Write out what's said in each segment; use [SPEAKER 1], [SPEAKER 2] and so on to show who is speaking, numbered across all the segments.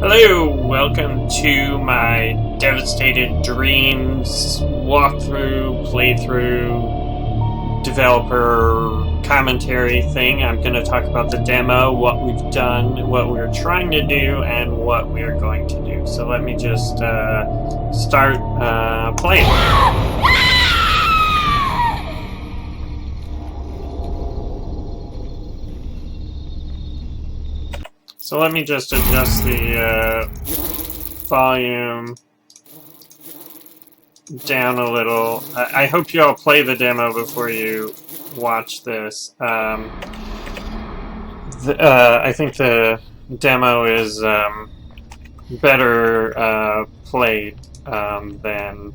[SPEAKER 1] Hello, welcome to my Devastated Dreams walkthrough, playthrough, developer commentary thing. I'm going to talk about the demo, what we've done, what we're trying to do, and what we are going to do. So let me just start playing. So let me just adjust the volume down a little. I hope you all play the demo before you watch this. I think the demo is better played than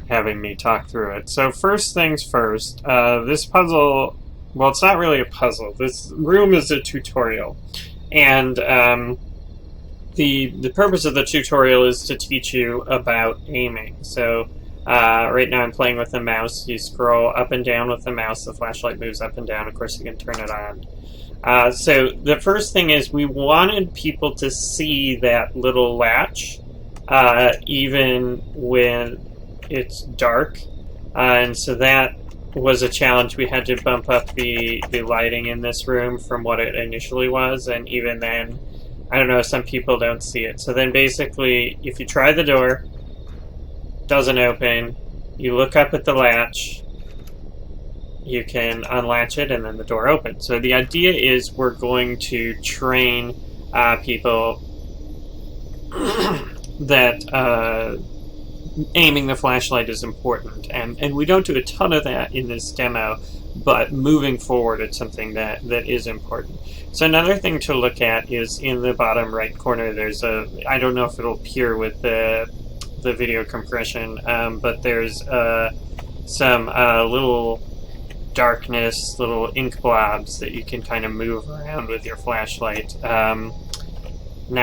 [SPEAKER 1] having me talk through it. So first things first, this puzzle, well, it's not really a puzzle. This room is a tutorial. And the purpose of the tutorial is to teach you about aiming. So right now I'm playing with the mouse. You scroll up and down with the mouse. The flashlight moves up and down. Of course, you can turn it on. So the first thing is we wanted people to see that little latch even when it's dark. And so that was a challenge. We had to bump up the lighting in this room from what it initially was, and even then, I don't know, some people don't see it. So then basically, if you try the door, doesn't open, you look up at the latch, you can unlatch it, and then the door opens. So the idea is we're going to train people that aiming the flashlight is important, and we don't do a ton of that in this demo, but moving forward it's something that is important. So another thing to look at is in the bottom right corner there's a, I don't know if it'll appear with the video compression, but there's some little darkness, little ink blobs that you can kind of move around with your flashlight. Now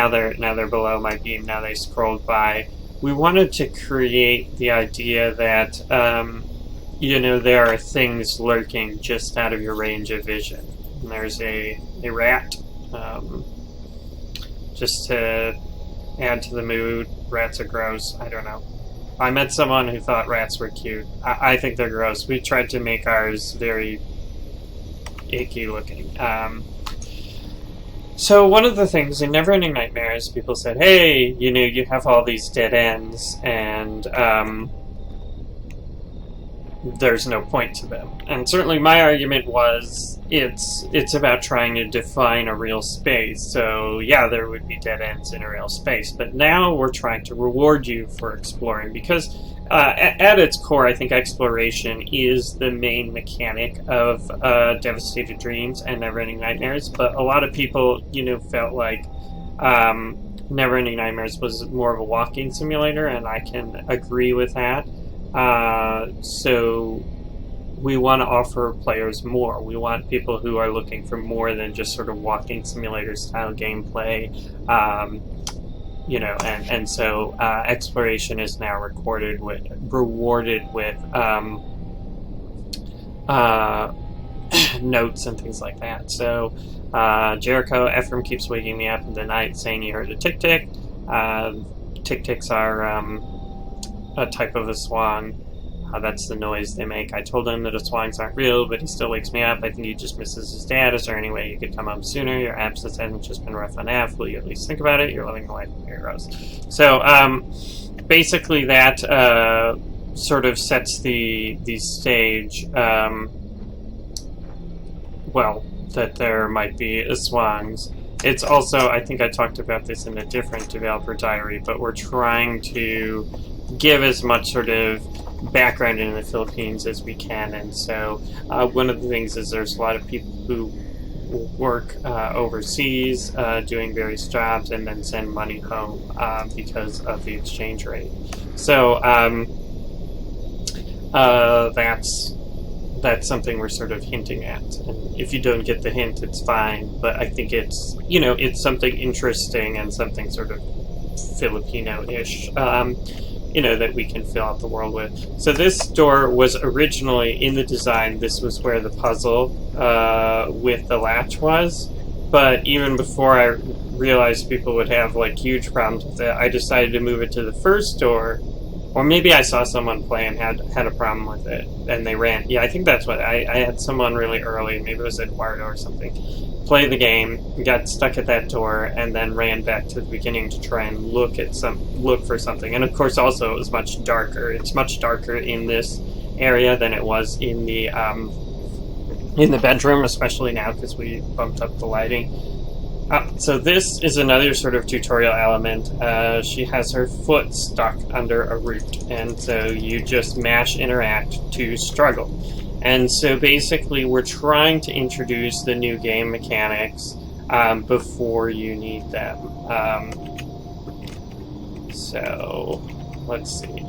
[SPEAKER 1] they're below my beam, now they scrolled by. We wanted to create the idea that, you know, there are things lurking just out of your range of vision. And there's a rat, just to add to the mood. Rats are gross. I don't know. I met someone who thought rats were cute. I think they're gross. We tried to make ours very icky looking. So one of the things in Neverending Nightmares, people said, hey, you know, you have all these dead ends, and there's no point to them. And certainly my argument was, it's about trying to define a real space. So yeah, there would be dead ends in a real space, but now we're trying to reward you for exploring, because at its core, I think exploration is the main mechanic of Devastated Dreams and Neverending Nightmares, but a lot of people, you know, felt like Neverending Nightmares was more of a walking simulator, and I can agree with that. So we want to offer players more. We want people who are looking for more than just sort of walking simulator style gameplay. You know, and so exploration is now rewarded with notes and things like that. So Jericho, Ephraim keeps waking me up in the night saying he heard a tick-tick. Tick-ticks are a type of a swan. That's the noise they make. I told him that the swans aren't real, but he still wakes me up. I think he just misses his dad. Is there any way you could come home sooner? Your absence hasn't just been rough enough. Will you at least think about it? You're living the life of heroes. So basically that sort of sets the stage, well, that there might be a swans. It's also, I think I talked about this in a different developer diary, but we're trying to give as much sort of background in the Philippines as we can, and so one of the things is there's a lot of people who work overseas doing various jobs and then send money home because of the exchange rate. So that's something we're sort of hinting at, and if you don't get the hint, it's fine, but I think it's, you know, it's something interesting and something sort of Filipino-ish, you know, that we can fill out the world with. So this door was originally in the design, this was where the puzzle with the latch was, But even before I realized people would have like huge problems with it, I decided to move it to the first door. Or maybe I saw someone play and had a problem with it, and they ran. Yeah, I think that's what I had someone really early. Maybe it was Eduardo or something. Play the game, got stuck at that door, and then ran back to the beginning to try and look for something. And of course, also it was much darker. It's much darker in this area than it was in the bedroom, especially now because we bumped up the lighting. So this is another sort of tutorial element. She has her foot stuck under a root, and so you just mash interact to struggle. And so basically we're trying to introduce the new game mechanics before you need them. So let's see.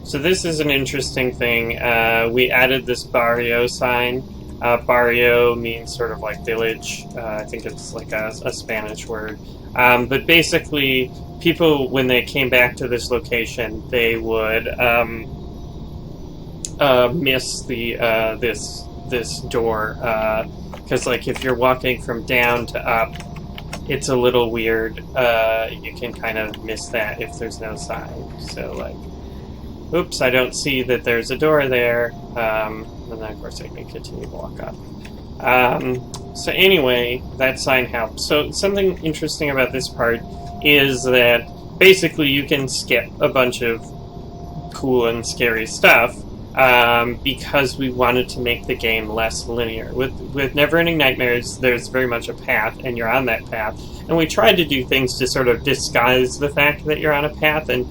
[SPEAKER 1] So this is an interesting thing. We added this barrio sign. Barrio means sort of like village. I think it's like a Spanish word. But basically, people, when they came back to this location, they would miss the this door. Because like if you're walking from down to up, it's a little weird. You can kind of miss that if there's no sign. So like, oops, I don't see that there's a door there. And then, of course, I can continue to walk up. So anyway, that sign helps. So something interesting about this part is that basically you can skip a bunch of cool and scary stuff because we wanted to make the game less linear. With Never-Ending Nightmares, there's very much a path, and you're on that path. And we tried to do things to sort of disguise the fact that you're on a path. And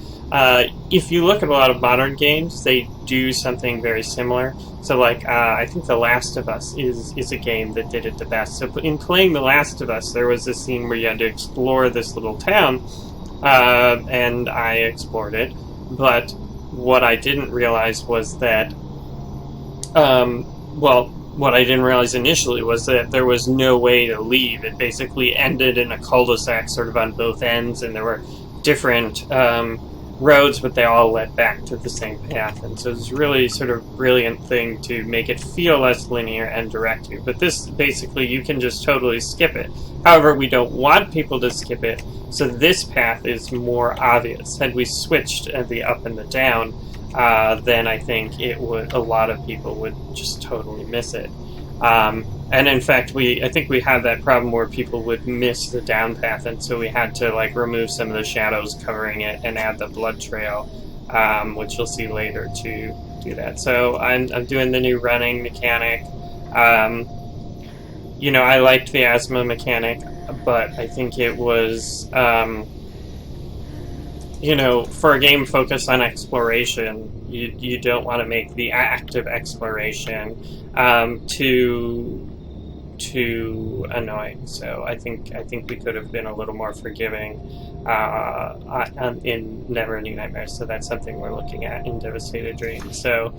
[SPEAKER 1] if you look at a lot of modern games, they do something very similar. So like, I think The Last of Us is a game that did it the best. So in playing The Last of Us, there was this scene where you had to explore this little town, and I explored it. But what I didn't realize was that, what I didn't realize initially was that there was no way to leave. It basically ended in a cul-de-sac sort of on both ends, and there were different roads, but they all led back to the same path. And so it's really sort of brilliant thing to make it feel less linear and direct you. But this, basically, you can just totally skip it. However, we don't want people to skip it, so this path is more obvious. Had we switched the up and the down, then I think a lot of people would just totally miss it. And in fact, I think we had that problem where people would miss the down path, and so we had to like remove some of the shadows covering it and add the blood trail, which you'll see later to do that. So I'm doing the new running mechanic. You know, I liked the asthma mechanic, but I think it was, you know, for a game focused on exploration, you don't want to make the active exploration too annoying. So I think we could have been a little more forgiving in Never-Ending Nightmares. So that's something we're looking at in Devastated Dreams. So,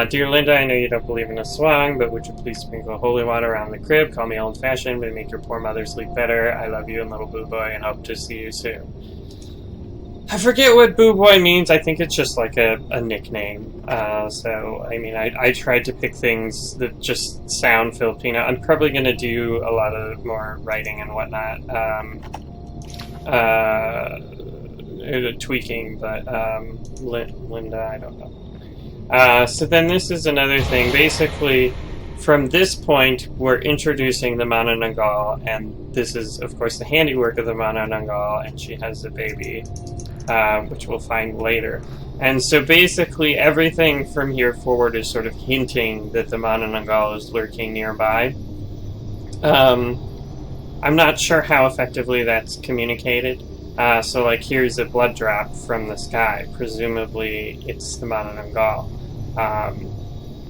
[SPEAKER 1] dear Linda, I know you don't believe in a swan, but would you please sprinkle holy water around the crib? Call me old-fashioned, but make your poor mother sleep better. I love you and little boo boy, and hope to see you soon. I forget what Boo Boy means. I think it's just like a nickname. So, I mean, I tried to pick things that just sound Filipino. I'm probably going to do a lot of more writing and whatnot. Tweaking, but Linda, I don't know. So then this is another thing. Basically, from this point, we're introducing the Manananggal, and this is, of course, the handiwork of the Manananggal, and she has a baby. Which we'll find later. And so basically everything from here forward is sort of hinting that the Manananggal is lurking nearby. I'm not sure how effectively that's communicated. So like here's a blood drop from the sky. Presumably it's the Manananggal.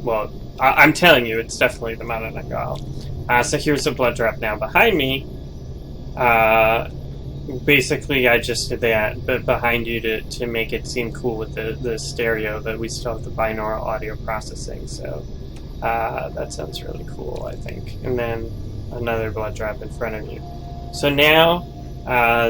[SPEAKER 1] Well, I'm telling you, it's definitely the Manananggal. So here's a blood drop now behind me. Basically, I just did that, but behind you to make it seem cool with the stereo, but we still have the binaural audio processing, so that sounds really cool, I think. And then another blood drop in front of you. So now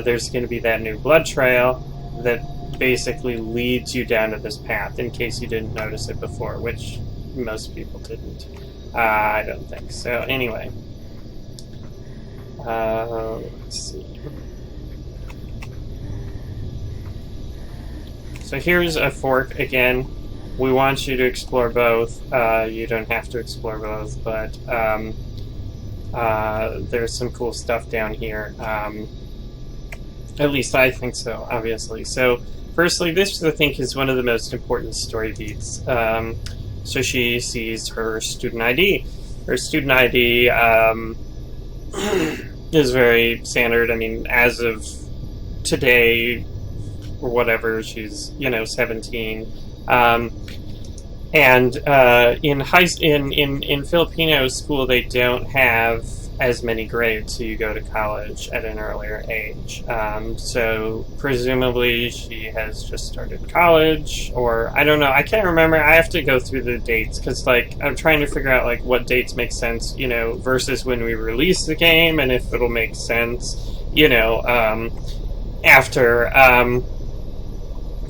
[SPEAKER 1] there's going to be that new blood trail that basically leads you down to this path, in case you didn't notice it before, which most people didn't. I don't think. So anyway. Let's see. So here's a fork again. We want you to explore both. You don't have to explore both, but there's some cool stuff down here. At least I think so, obviously. So, firstly, this I think is one of the most important story beats. So she sees her student ID. Her student ID is very standard. I mean, as of today, or whatever, she's 17. And in Filipino school, they don't have as many grades, so you go to college at an earlier age. So presumably she has just started college, or I don't know. I can't remember. I have to go through the dates because, like, I'm trying to figure out like what dates make sense, versus when we release the game, and if it'll make sense, after.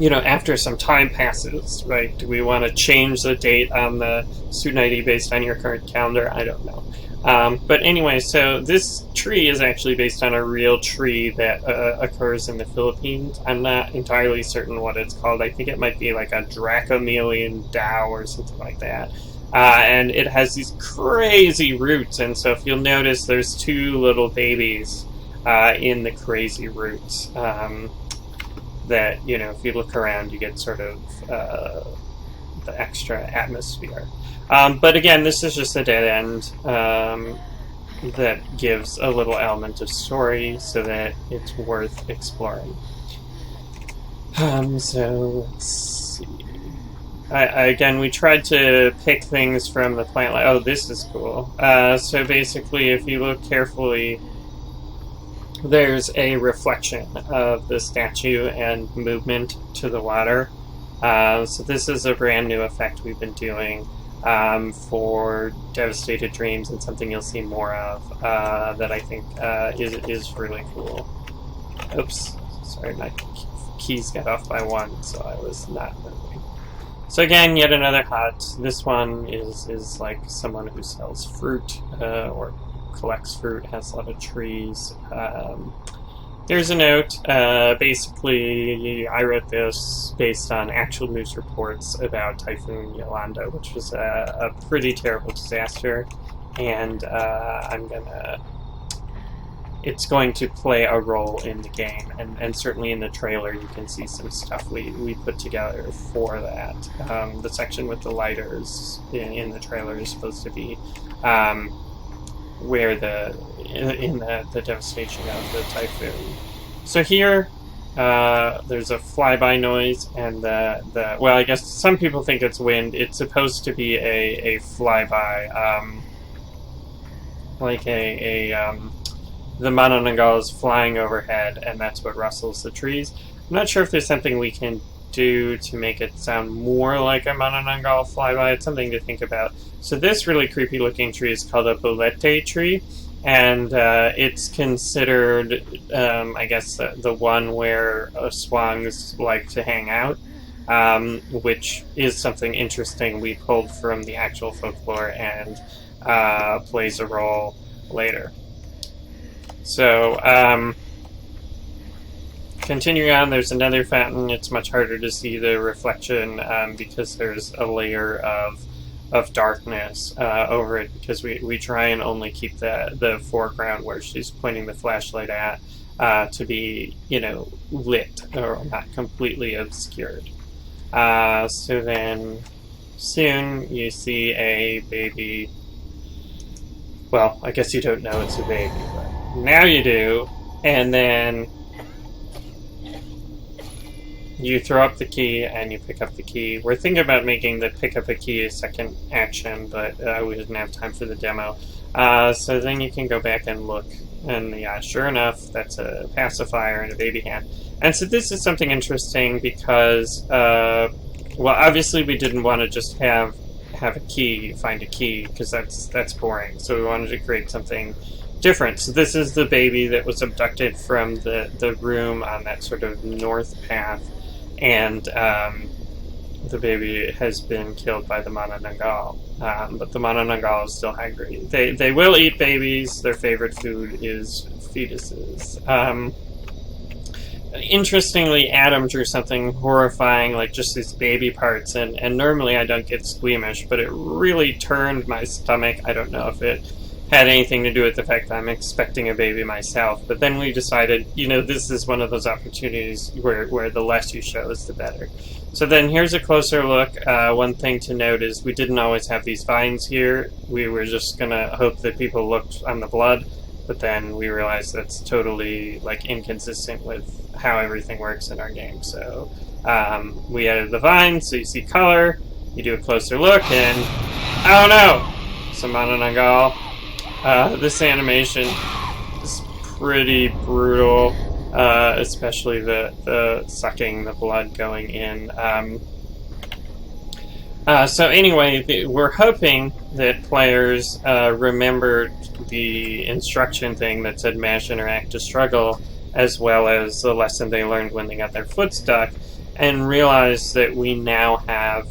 [SPEAKER 1] After some time passes, right? Do we want to change the date on the student ID based on your current calendar? I don't know. But anyway, so this tree is actually based on a real tree that occurs in the Philippines. I'm not entirely certain what it's called. I think it might be like a Dracomelian Dow or something like that. And it has these crazy roots, and so if you'll notice, there's two little babies in the crazy roots. That, if you look around, you get sort of the extra atmosphere. But again, this is just a dead end that gives a little element of story so that it's worth exploring. So, let's see. Again, we tried to pick things from the plant life. Oh, this is cool. So basically, if you look carefully, there's a reflection of the statue and movement to the water. So this is a brand new effect we've been doing for Devastated Dreams, and something you'll see more of that I think is really cool. Oops, sorry, my keys got off by one, so I was not moving. So again, yet another hut. This one is like someone who sells fruit or collects fruit, has a lot of trees. There's a note. Basically, I wrote this based on actual news reports about Typhoon Yolanda, which was a pretty terrible disaster, and it's going to play a role in the game, and certainly in the trailer you can see some stuff we put together for that. The section with the lighters in the trailer is supposed to be where the devastation of the typhoon. So here, there's a flyby noise, and well, I guess some people think it's wind. It's supposed to be a flyby, like the manananggal is flying overhead, and that's what rustles the trees. I'm not sure if there's something we can do to make it sound more like a manananggal flyby. It's something to think about. So this really creepy looking tree is called a bolete tree, and it's considered, I guess, the one where aswangs like to hang out, which is something interesting we pulled from the actual folklore and plays a role later. So, continuing on, there's another fountain. It's much harder to see the reflection because there's a layer of darkness over it, because we try and only keep the foreground where she's pointing the flashlight at to be, lit or not completely obscured. So then soon you see a baby. Well, I guess you don't know it's a baby, but now you do, and then you throw up the key and you pick up the key. We're thinking about making the pick up a key a second action, but we didn't have time for the demo. So then you can go back and look, and yeah, sure enough, that's a pacifier and a baby hand. And so this is something interesting because, well, obviously we didn't want to just have a key, find a key, because that's boring. So we wanted to create something different. So this is the baby that was abducted from the room on that sort of north path, and the baby has been killed by the Manananggal. But the Manananggal is still hungry. They will eat babies. Their favorite food is fetuses. Interestingly, Adam drew something horrifying, like just these baby parts, and normally I don't get squeamish, but it really turned my stomach. I don't know if it had anything to do with the fact that I'm expecting a baby myself, but then we decided, this is one of those opportunities where the less you show is the better. So then here's a closer look. One thing to note is we didn't always have these vines here. We were just going to hope that people looked on the blood, but then we realized that's totally inconsistent with how everything works in our game. So we added the vines, so you see color, you do a closer look, and oh no! Some Manananggal. This animation is pretty brutal, especially the sucking the blood going in. So anyway, we're hoping that players remembered the instruction thing that said mash, interact, to struggle, as well as the lesson they learned when they got their foot stuck, and realize that we now have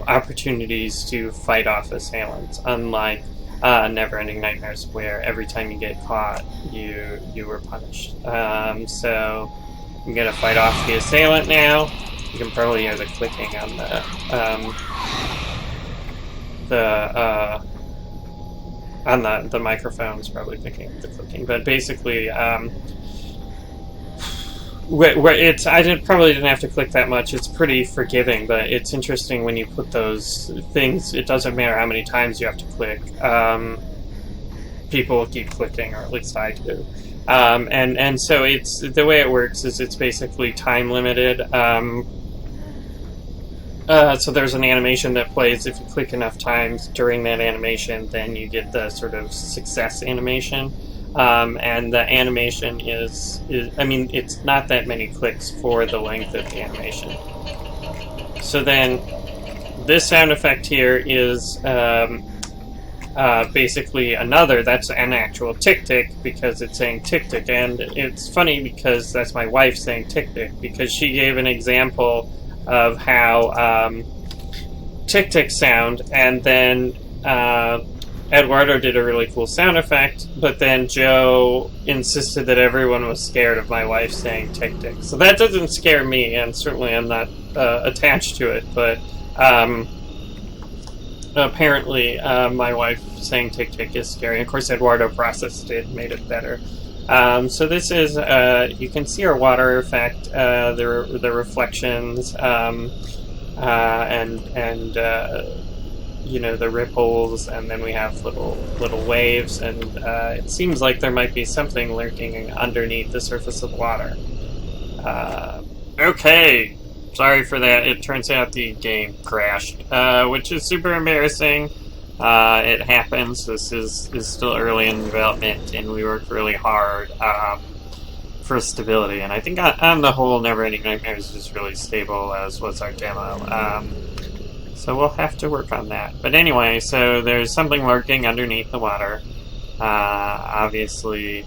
[SPEAKER 1] opportunities to fight off assailants, unlike Never-Ending Nightmares, where every time you get caught, you were punished. So I'm gonna fight off the assailant now. You can probably hear the clicking on the microphone's probably picking up the clicking, but basically, probably didn't have to click that much. It's pretty forgiving, but it's interesting when you put those things. It doesn't matter how many times you have to click. People keep clicking, or at least I do. And so it's the way it works is it's basically time limited. So there's an animation that plays. If you click enough times during that animation, then you get the sort of success animation. And the animation is it's not that many clicks for the length of the animation. So then this sound effect here is basically that's an actual tick-tick, because it's saying tick-tick. And it's funny because that's my wife saying tick-tick, because she gave an example of how tick-tick sound, and then Eduardo did a really cool sound effect, but then Joe insisted that everyone was scared of my wife saying tick-tick. So that doesn't scare me, and certainly I'm not attached to it, but apparently my wife saying tick-tick is scary. Of course, Eduardo processed it and made it better. So this is, you can see our water effect, the reflections, and the ripples, and then we have little waves, and it seems like there might be something lurking underneath the surface of the water. Okay, sorry for that. It turns out the game crashed, which is super embarrassing. It happens. This is still early in development, and we worked really hard for stability, and I think on the whole, Never-Ending Nightmares is really stable, as was our demo. So we'll have to work on that. But anyway, so there's something lurking underneath the water. Obviously,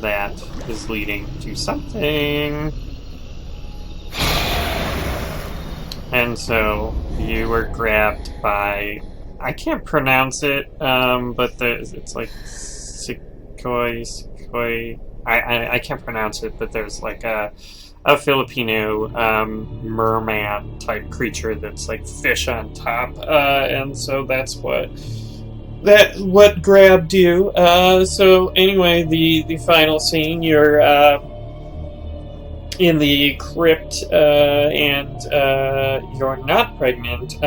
[SPEAKER 1] that is leading to something. And so you were grabbed by... I can't pronounce it, but it's like Sikoi. I can't pronounce it, but there's like a Filipino merman type creature that's like fish on top, and so that's what grabbed you. So anyway, the final scene, you're in the crypt, and you're not pregnant,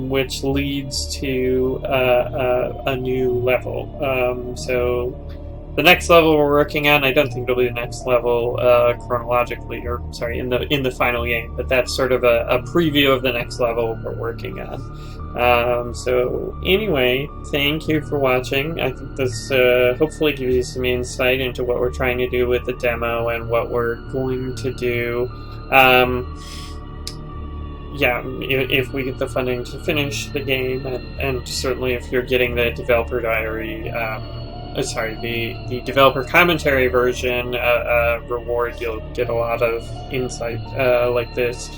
[SPEAKER 1] which leads to a new level. So the next level we're working on, I don't think it'll be the next level chronologically, or sorry, in the final game, but that's sort of a preview of the next level we're working on. So anyway, thank you for watching. I think this hopefully gives you some insight into what we're trying to do with the demo and what we're going to do. Yeah, if we get the funding to finish the game, and certainly if you're getting the developer diary, the developer commentary version reward, you'll get a lot of insight like this.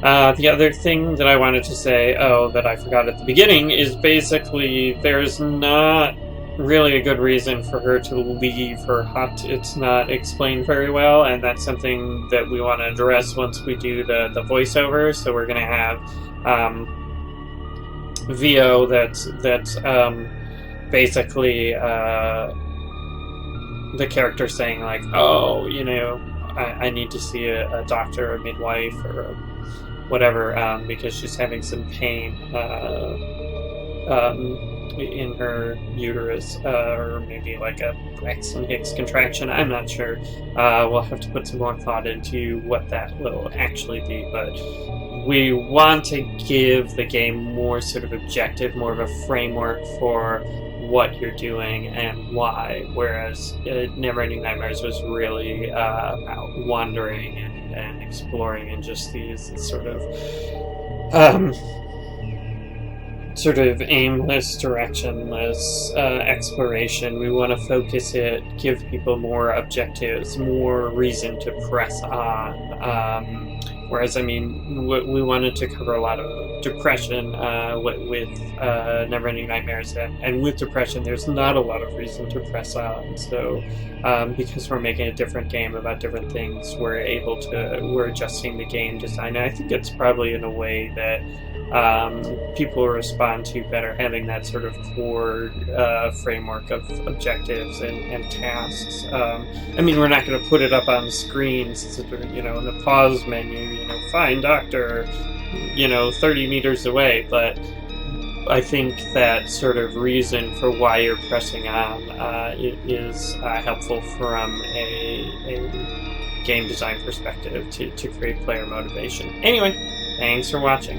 [SPEAKER 1] The other thing that I wanted to say, that I forgot at the beginning, is basically there's not really a good reason for her to leave her hut. It's not explained very well, and that's something that we want to address once we do the voiceover. So we're going to have VO that's basically the character saying like, oh, you know, I need to see a doctor, a midwife, or whatever, because she's having some pain in her uterus, or maybe like a Braxton Hicks contraction. I'm not sure. We'll have to put some more thought into what that will actually be, but we want to give the game more sort of objective, more of a framework for what you're doing and why, whereas Neverending Nightmares was really about wandering and exploring and just these sort of aimless, directionless exploration. We want to focus it, give people more objectives, more reason to press on. Whereas, I mean, we wanted to cover a lot of depression with Neverending Nightmares, and with depression, there's not a lot of reason to press on. So, because we're making a different game about different things, we're adjusting the game design. And I think it's probably in a way that people respond to better, having that sort of core framework of objectives and tasks. I mean, we're not going to put it up on the screens, you know, in the pause menu, you know, find doctor, you know, 30 meters away, but I think that sort of reason for why you're pressing on is helpful from a game design perspective to create player motivation. Anyway, thanks for watching.